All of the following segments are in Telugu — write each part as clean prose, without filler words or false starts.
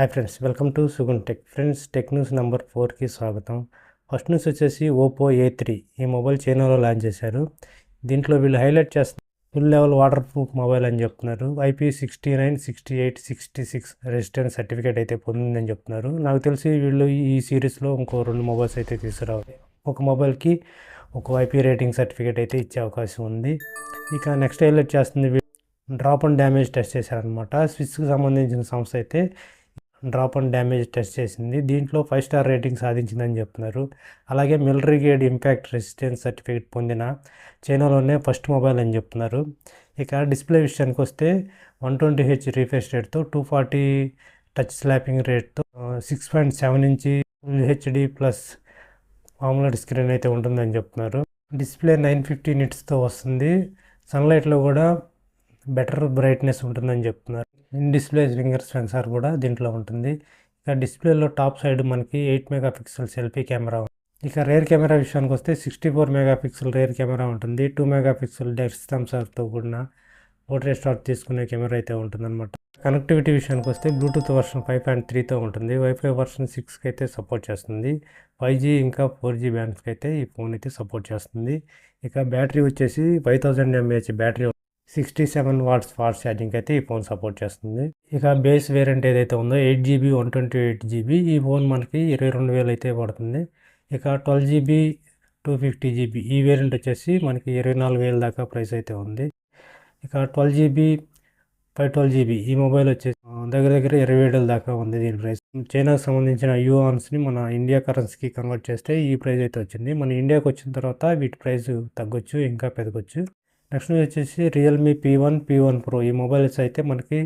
Hi friends, welcome to Sugun tech. Friends, tech news number 4కి స్వాగతం. ఫస్ట్ న్యూస్ వచ్చేసి ఓపో A3 ఈ మొబైల్ చైనాలో లాంచ్ చేశారు. దీంట్లో వీళ్ళు హైలైట్ చేస్తున్నారు full level water proof mobile అని చెప్తున్నారు. IP69, 68, 66 రెసిస్టెన్స్ సర్టిఫికేట్ అయితే పొందిందని చెప్తున్నారు. నాకు తెలిసి వీళ్ళు ఈ సిరీస్లో ఇంకో 2 మొబైల్స్ అయితే తీసుకురావాలి. ఒక మొబైల్కి ఒక IP రేటింగ్ సర్టిఫికేట్ అయితే ఇచ్చే అవకాశం ఉంది. ఇక నెక్స్ట్ హైలైట్ చేస్తుంది డ్రాప్ అండ్ డ్యామేజ్ టెస్ట్ చేశారనమాట. స్విచ్కి సంబంధించిన సంస్థ అయితే డ్రాప్ అండ్ డ్యామేజ్ టెస్ట్ చేసింది. దీంట్లో 5 స్టార్ రేటింగ్ సాధించిందని చెప్తున్నారు. అలాగే military grade impact resistance certificate పొందిన చైనాలోనే ఫస్ట్ మొబైల్ అని చెప్తున్నారు. ఇక డిస్ప్లే విషయానికి వస్తే 120Hz రీఫ్రెష్ రేట్తో 240 టచ్ స్లాపింగ్ రేట్తో 6.7 inch HD plus AMOLED screen అయితే ఉంటుందని చెప్తున్నారు. డిస్ప్లే 950 నిట్స్తో వస్తుంది. సన్లైట్లో కూడా బెటర్ బ్రైట్నెస్ ఉంటుందని చెప్తున్నారు. ఇన్ డిస్ప్లే ఫింగర్ సెన్సార్ కూడా దీంట్లో ఉంటుంది. ఇక డిస్ప్లేలో టాప్ సైడ్ మనకి 8 మెగాపిక్సెల్ సెల్ఫీ కెమెరా. ఇక రేర్ కెమెరా విషయానికి వస్తే 64 మెగాపిక్సెల్ రేర్ కెమెరా ఉంటుంది. 2 మెగాపిక్సెల్ డెప్త్ సెన్సార్తో కూడిన పోర్ట్రేట్ షాట్ తీసుకునే కెమెరా అయితే ఉంటుందన్నమాట. కనెక్టివిటీ విషయానికి వస్తే బ్లూటూత్ వర్షన్ 5.3తో ఉంటుంది. వైఫై వర్షన్ 6కి అయితే సపోర్ట్ చేస్తుంది. 5G ఇంకా 4G బ్యాండ్స్కి అయితే ఈ ఫోన్ అయితే సపోర్ట్ చేస్తుంది. ఇక బ్యాటరీ వచ్చేసి 5000 mAh battery, 67 watts fast charging అయితే ఈ ఫోన్ సపోర్ట్ చేస్తుంది. ఇక బేస్ వేరియంట్ ఏదైతే ఉందో 8GB 128GB ఈ ఫోన్ మనకి 22,000 అయితే పడుతుంది. ఇక 12GB 250GB ఈ వేరియంట్ వచ్చేసి మనకి 24,000 దాకా ప్రైస్ అయితే ఉంది. ఇక 12GB 512GB ఈ మొబైల్ వచ్చేసి దగ్గర 27,000 దాకా ఉంది దీని ప్రైస్. చైనాకు సంబంధించిన యువాన్స్ని మన ఇండియా కరెన్సీకి కన్వర్ట్ చేస్తే ఈ ప్రైస్ అయితే వచ్చింది. మన ఇండియాకి వచ్చిన తర్వాత వీటి ప్రైస్ తగ్గొచ్చు, ఇంకా పెరగచ్చు. నెక్స్ట్ వచ్చేసి రియల్మీ P1 Pro ఈ మొబైల్స్ అయితే మనకి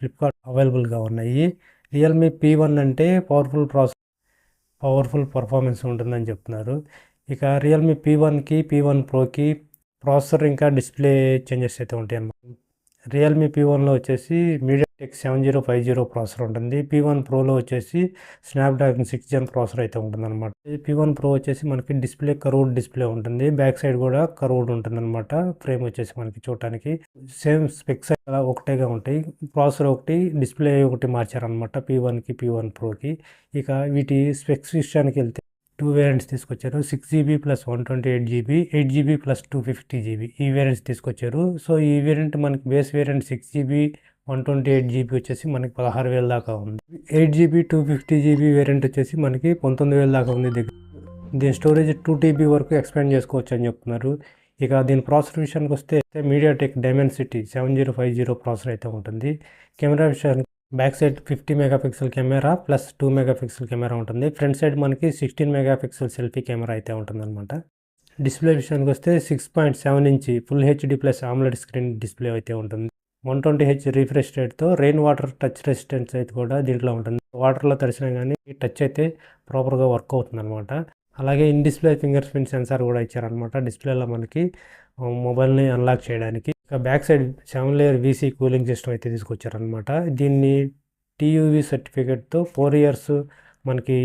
ఫ్లిప్కార్ట్ అవైలబుల్గా ఉన్నాయి. రియల్మీ P1 అంటే పవర్ఫుల్ పర్ఫార్మెన్స్ ఉంటుందని చెప్తున్నారు. ఇక రియల్మీ P1కి P1 Proకి ప్రాసెసర్ ఇంకా డిస్ప్లే చేంజెస్ అయితే ఉంటాయి అన్నమాట. రియల్మీ P1లో వచ్చేసి MediaTek 7050 ప్రాసెసర్ ఉంటుంది. P1 Proలో వచ్చేసి స్నాప్డ్రాగన్ 6th Gen ప్రాసెసర్ అయితే ఉంటుందన్నమాట. P1 Pro వచ్చేసి మనకి డిస్ప్లే కర్వ్డ్ డిస్ప్లే ఉంటుంది. బ్యాక్ సైడ్ కూడా కర్వ్డ్ ఉంటుందన్నమాట. ఫ్రేమ్ వచ్చేసి మనకి చూడటానికి సేమ్ స్పెక్స్ అలా ఒకటేగా ఉంటాయి. ప్రాసెసర్ ఒకటి, డిస్ప్లే ఒకటి మార్చారనమాట P1కి P1 Proకి. ఇక వీటి స్పెక్స్ విషయానికి వెళ్తే 2 వేరియంట్స్ తీసుకొచ్చారు. 6GB plus 128GB, 8GB plus 250GB ఈ వేరియంట్స్ తీసుకొచ్చారు. సో ఈ వేరియంట్ మనకి బేస్ వేరియంట్ 6GB 128GB వచ్చేసి మనకి 16,000 దాకా ఉంది. 8GB 250GB వేరియంట్ వచ్చేసి మనకి 19,000 దాకా ఉంది. దీని స్టోరేజ్ 2TB వరకు ఎక్స్పాండ్ చేసుకోవచ్చు అని చెప్తున్నారు. ఇక దీని ప్రాసెసర్ విషయానికి వస్తే MediaTek Dimensity 7050 ప్రాసెసర్ అయితే ఉంటుంది. కెమెరా విషయానికి back side 50 megapixel camera plus 2 megapixel camera ఉంటుంది. ఫ్రంట్ సైడ్ మనకి 16 మెగాపిక్సెల్ సెల్ఫీ కెమెరా అయితే ఉంటుందన్నమాట. డిస్ప్లే విషయానికి వస్తే 6.7 inch full HD plus AMOLED screen display అయితే ఉంటుంది. 120Hz రీఫ్రెష్ రేట్తో రెయిన్ వాటర్ టచ్ రెసిస్టెన్స్ అయితే కూడా దీంట్లో ఉంటుంది. వాటర్లో తడిసినా కానీ టచ్ అయితే ప్రాపర్గా వర్క్ అవుతుంది అనమాట. అలాగే in display finger print censor కూడా ఇచ్చారనమాట డిస్ప్లేలో మనకి మొబైల్ని అన్లాక్ చేయడానికి. ఇక back side 7 layer VC cooling system అయితే తీసుకొచ్చారనమాట. దీన్ని TUV సర్టిఫికేట్తో 4 years మనకి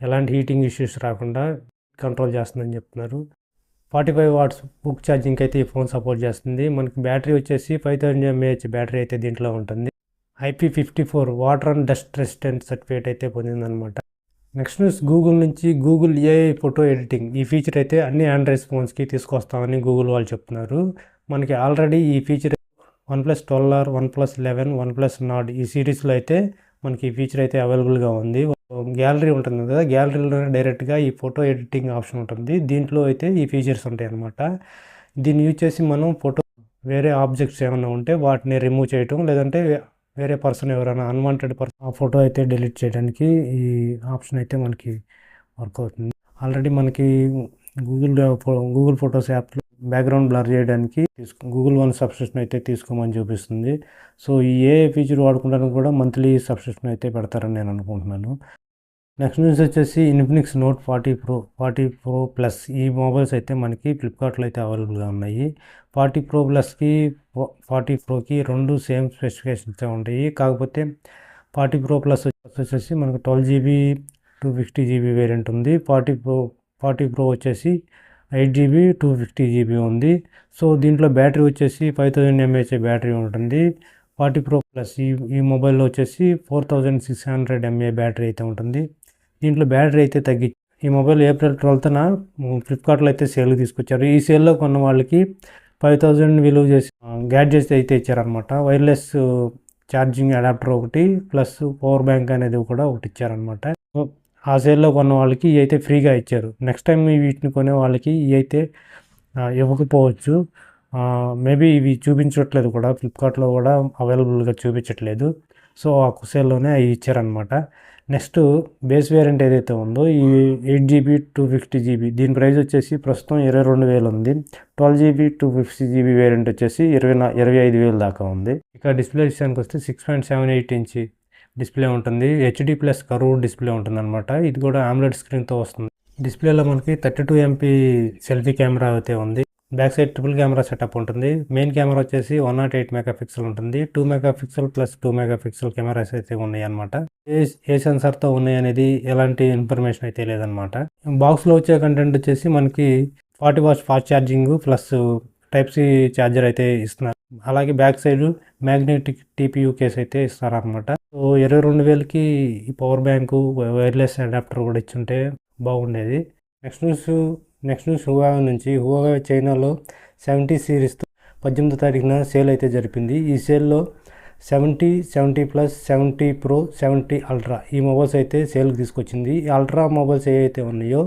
ఎలాంటి హీటింగ్ ఇష్యూస్ రాకుండా కంట్రోల్ చేస్తుందని చెప్తున్నారు. 45 వాట్స్ బుక్ ఛార్జింగ్ అయితే ఈ ఫోన్ సపోర్ట్ చేస్తుంది. మనకి బ్యాటరీ వచ్చేసి 5000 mAh బ్యాటరీ అయితే దీంట్లో ఉంటుంది. IP54 water and dust resistant certificate అయితే పొందిందనమాట. నెక్స్ట్ న్యూస్ గూగుల్ నుంచి గూగుల్ AI ఫోటో ఎడిటింగ్ ఈ ఫీచర్ అయితే అన్ని ఆండ్రాయిడ్ ఫోన్స్కి తీసుకొస్తామని గూగుల్ వాళ్ళు చెప్తున్నారు. మనకి ఆల్రెడీ ఈ feature OnePlus 12R, OnePlus 11, OnePlus Nord ఈ సిరీస్లో అయితే మనకి ఈ ఫీచర్ అయితే అవైలబుల్గా ఉంది. గ్యాలరీ ఉంటుంది కదా, గ్యాలరీలో డైరెక్ట్గా ఈ ఫోటో ఎడిటింగ్ ఆప్షన్ ఉంటుంది. దీంట్లో అయితే ఈ ఫీచర్స్ ఉంటాయి అన్నమాట. దీన్ని యూజ్ చేసి మనం వేరే ఆబ్జెక్ట్స్ ఏమైనా ఉంటే వాటిని రిమూవ్ చేయటం, లేదంటే వేరే పర్సన్ ఎవరైనా అన్వాంటెడ్ పర్సన్ ఆ ఫోటో అయితే డిలీట్ చేయడానికి ఈ ఆప్షన్ అయితే మనకి వర్క్ అవుతుంది. ఆల్రెడీ మనకి గూగుల్ ఫొటోస్ యాప్లో బ్యాక్గ్రౌండ్ బ్లర్ చేయడానికి Google One సబ్స్క్రిప్షన్ అయితే తీసుకోమని చూపిస్తుంది. సో ఈ ఫీచర్ వాడుకోవడానికి కూడా మంత్లీ సబ్స్క్రిప్షన్ అయితే పెడతారని నేను అనుకుంటున్నాను. నెక్స్ట్ న్యూస్ వచ్చేసి Infinix Note 40 Pro Plus ఈ మొబైల్స్ అయితే మనకి ఫ్లిప్కార్ట్లో అయితే అవైలబుల్గా ఉన్నాయి. 40 Pro Plusకి 40 Proకి 2 సేమ్ స్పెసిఫికేషన్స్ ఉంటాయి. కాకపోతే 40 Pro Plus వచ్చేసి మనకు 12GB 250GB వేరియంట్ ఉంది. 40 Pro వచ్చేసి 8GB 250GB ఉంది. సో దీంట్లో బ్యాటరీ వచ్చేసి 5000 mAh బ్యాటరీ ఉంటుంది. 40 ప్రో ప్లస్ ఈ మొబైల్‌లో వచ్చేసి 4600 ఎంఏ బ్యాటరీ అయితే ఉంటుంది. దీంట్లో బ్యాటరీ అయితే ఈ మొబైల్ ఏప్రిల్ 12న ఫ్లిప్‌కార్ట్‌లో అయితే సేల్‌కి తీసుకొచ్చారు. ఈ సేల్‌లో కొన్న వాళ్ళకి 5000 విలువ చేసి గ్యాడ్జెట్స్ అయితే ఇచ్చారనమాట. వైర్‌లెస్ ఛార్జింగ్ అడాప్టర్ ఒకటి ప్లస్ పవర్ బ్యాంక్ అనేది కూడా ఒకటి ఇచ్చారనమాట. ఆ సేల్‌లో కొన్న వాళ్ళకి ఇవైతే ఫ్రీగా ఇచ్చారు. నెక్స్ట్ టైం వీటిని కొనే వాళ్ళకి ఇవైతే ఇవ్వకపోవచ్చు. మేబీ ఇవి చూపించట్లేదు కూడా, ఫ్లిప్‌కార్ట్‌లో కూడా అవైలబుల్‌గా చూపించట్లేదు. సో, ఆ సేల్‌లోనే అవి ఇచ్చారనమాట. నెక్స్ట్ బేస్ వేరియంట్ ఏదైతే ఉందో ఈ 8 జీబీ 250 జీబీ దీని ప్రైస్ వచ్చేసి ప్రస్తుతం 22,000 ఉంది. 12 జీబీ 250 జీబీ వేరియంట్ వచ్చేసి 25,000 దాకా ఉంది. ఇక డిస్ప్లే విషయానికి వస్తే 6.78 ఇంచ్ డిస్ప్లే ఉంటుంది. హెచ్‌డీ ప్లస్ కర్వ్ డిస్ప్లే ఉంటుందన్నమాట. ఇది కూడా AMOLED స్క్రీన్‌తో వస్తుంది. డిస్ప్లేలో మనకి 32 ఎంపీ సెల్ఫీ కెమెరా అయితే ఉంది. Back side triple camera setup ఉంటుంది. మెయిన్ కెమెరా వచ్చేసి 108 మెగాపిక్సెల్ ఉంటుంది. 2 మెగాపిక్సెల్ ప్లస్ 2 మెగాపిక్సెల్ కెమెరాస్ అయితే ఉన్నాయి అనమాట. ఏ సెన్సార్తో ఉన్నాయి అనేది ఎలాంటి ఇన్ఫర్మేషన్ అయితే లేదనమాట. బాక్స్లో వచ్చే కంటెంట్ వచ్చేసి మనకి 40 watts fast charging plus type C charger అయితే ఇస్తున్నారు. అలాగే back side magnetic TPU case అయితే ఇస్తారనమాట. సో 22,000కి ఈ పవర్ బ్యాంకు వైర్లెస్ అడాప్టర్ కూడా ఇచ్చుంటే బాగుండేది. నెక్స్ట్ న్యూస్ హువావే నుంచి. హువావే చైనాలో 70 సిరీస్తో 18వ తారీఖున సేల్ అయితే జరిపింది. ఈ సేల్లో 70 ప్లస్ 70 ప్రో 70 అల్ట్రా ఈ మొబైల్స్ అయితే సేల్కి తీసుకొచ్చింది. ఈ అల్ట్రా మొబైల్స్ ఏవైతే ఉన్నాయో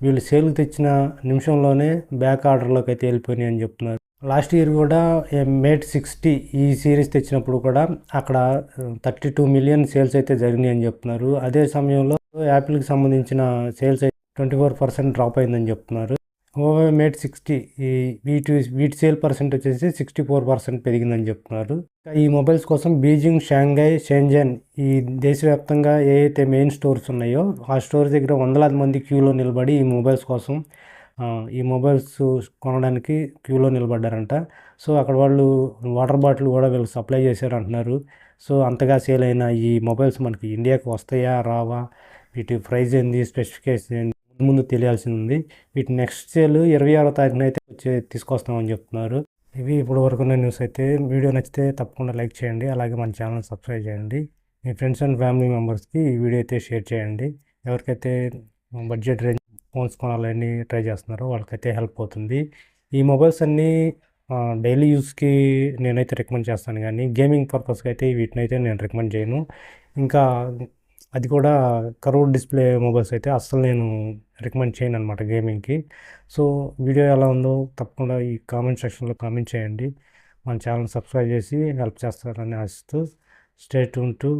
వీళ్ళు సేల్కి తెచ్చిన నిమిషంలోనే బ్యాక్ ఆర్డర్లోకి అయితే వెళ్ళిపోయినాయి అని చెప్తున్నారు. లాస్ట్ ఇయర్ కూడా మేట్ 60 ఈ సిరీస్ తెచ్చినప్పుడు కూడా అక్కడ 32 మిలియన్ సేల్స్ అయితే జరిగినాయి అని చెప్తున్నారు. అదే సమయంలో యాపిల్కి సంబంధించిన సేల్స్ 24% డ్రాప్ అయిందని చెప్తున్నారు. హువావే మేట్ 60 వీటి సేల్ పర్సెంట్ వచ్చేసి 64% పెరిగిందని చెప్తున్నారు. ఈ మొబైల్స్ కోసం బీజింగ్, షాంఘై, షెంజన్ ఈ దేశవ్యాప్తంగా ఏవైతే మెయిన్ స్టోర్స్ ఉన్నాయో ఆ స్టోర్స్ దగ్గర వందలాది మంది క్యూలో నిలబడి ఈ మొబైల్స్ కోసం ఈ మొబైల్స్ కొనడానికి క్యూలో నిలబడ్డారంట. సో అక్కడ వాళ్ళు వాటర్ బాటిల్ కూడా వీళ్ళు సప్లై చేశారంటున్నారు. సో అంతగా సేల్ అయిన ఈ మొబైల్స్ మనకి ఇండియాకి వస్తాయా రావా, వీటి ప్రైస్ ఏంది, స్పెసిఫికేషన్ ఏంది ముందు తెలియాల్సింది ఉంది. వీటి నెక్స్ట్ సేల్ 26వ తారీఖున అయితే తీసుకొస్తామని చెప్తున్నారు. ఇవి ఇప్పుడు వరకు ఉన్న న్యూస్ అయితే. వీడియో నచ్చితే తప్పకుండా లైక్ చేయండి. అలాగే మన ఛానల్ సబ్స్క్రైబ్ చేయండి. మీ ఫ్రెండ్స్ అండ్ ఫ్యామిలీ మెంబర్స్కి ఈ వీడియో అయితే షేర్ చేయండి. ఎవరికైతే బడ్జెట్ రేంజ్ ఫోన్స్ కొనాలని ట్రై చేస్తున్నారో వాళ్ళకైతే హెల్ప్ అవుతుంది. ఈ మొబైల్స్ అన్నీ డైలీ యూస్కి నేనైతే రికమెండ్ చేస్తాను, కానీ గేమింగ్ పర్పస్కి అయితే వీటినైతే నేను రికమెండ్ చేయను. ఇంకా అది కూడా కర్వ్డ్ డిస్ప్లే మొబైల్స్ అయితే అస్సలు నేను రికమెండ్ చేయను అనమాట గేమింగ్కి. సో వీడియో ఎలా ఉందో తప్పకుండా ఈ కామెంట్ సెక్షన్లో కామెంట్ చేయండి. మన ఛానల్ సబ్స్క్రైబ్ చేసి హెల్ప్ చేస్తారని ఆశిస్తూ స్టే ట్యూన్ టు